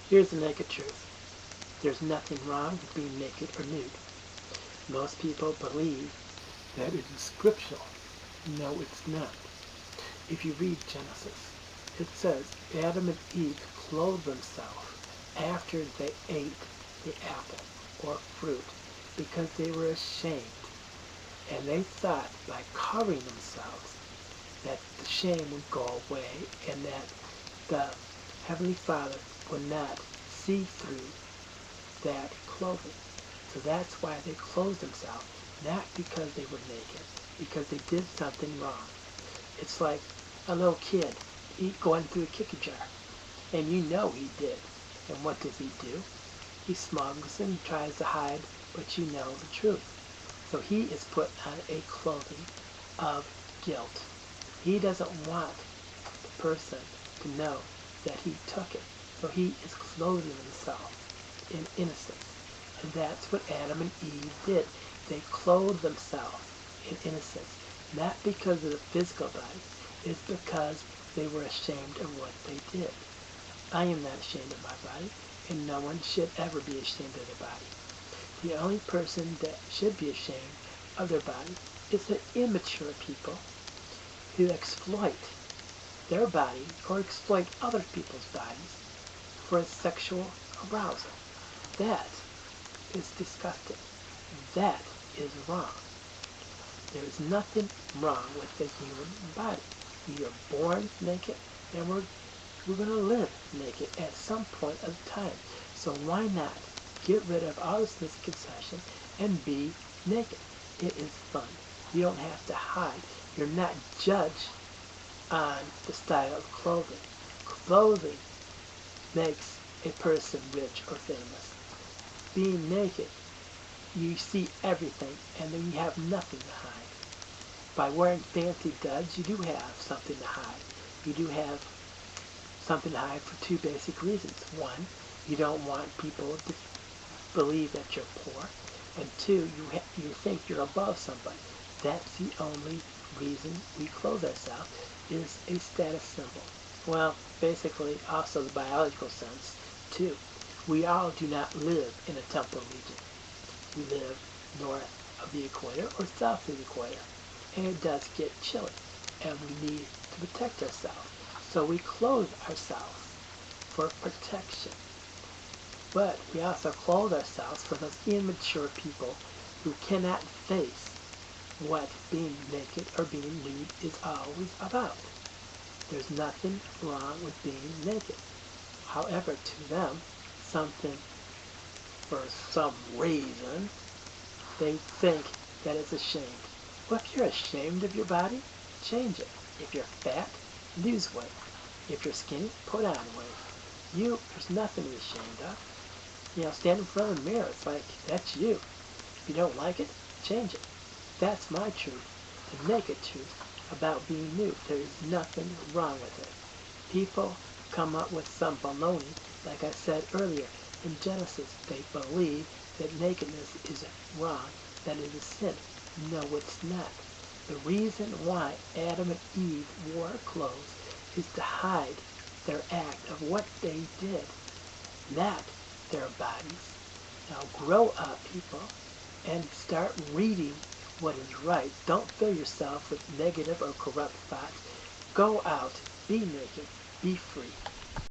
Here's the naked truth. There's nothing wrong with being naked or nude. Most people believe that it is scriptural. No, it's not. If you read Genesis, it says Adam and Eve clothed themselves after they ate the apple or fruit because they were ashamed. And they thought by covering themselves that the shame would go away and that the Heavenly Father would not see through that clothing. So that's why they clothed themselves, not because they were naked, because they did something wrong. It's like a little kid going through a cookie jar, and you know he did. And what does he do? He smugs and tries to hide, but you know the truth. So he is put on a clothing of guilt. He doesn't want the person to know that he took it. So he is clothing himself in innocence. And that's what Adam and Eve did. They clothed themselves in innocence. Not because of the physical body. It's because they were ashamed of what they did. I am not ashamed of my body, and no one should ever be ashamed of their body. The only person that should be ashamed of their body is the immature people who exploit their body or exploit other people's bodies for sexual arousal. That is disgusting. That is wrong. There is nothing wrong with the human body. We are born naked, and we're going to live naked at some point of time. So why not get rid of all this misconception and be naked? It is fun. You don't have to hide. You're not judged on the style of clothing. Clothing makes a person rich or famous. Being naked, you see everything, and then you have nothing to hide. By wearing fancy duds, you do have something to hide. You do have something to hide for two basic reasons. One, you don't want people to believe that you're poor. And two, you think you're above somebody. That's the only reason we clothe ourselves, is a status symbol. Well, basically, also the biological sense, too. We all do not live in a temperate region. We live north of the equator or south of the equator. And it does get chilly, and we need to protect ourselves. So we clothe ourselves for protection. But we also clothe ourselves for those immature people who cannot face what being naked or being nude is always about. There's nothing wrong with being naked. However, to them, for some reason, they think that it's ashamed. Well, if you're ashamed of your body, change it. If you're fat, lose weight. If you're skinny, put on weight. There's nothing to be ashamed of. Stand in front of the mirror. It's like, that's you. If you don't like it, change it. That's my truth, the naked truth about being nude. There is nothing wrong with it. People come up with some baloney, like I said earlier in Genesis. They believe that nakedness is wrong, that it is sin. No, it's not. The reason why Adam and Eve wore clothes is to hide their act of what they did, not their bodies. Now grow up, people, and start reading what is right. Don't fill yourself with negative or corrupt thoughts. Go out, be naked, be free.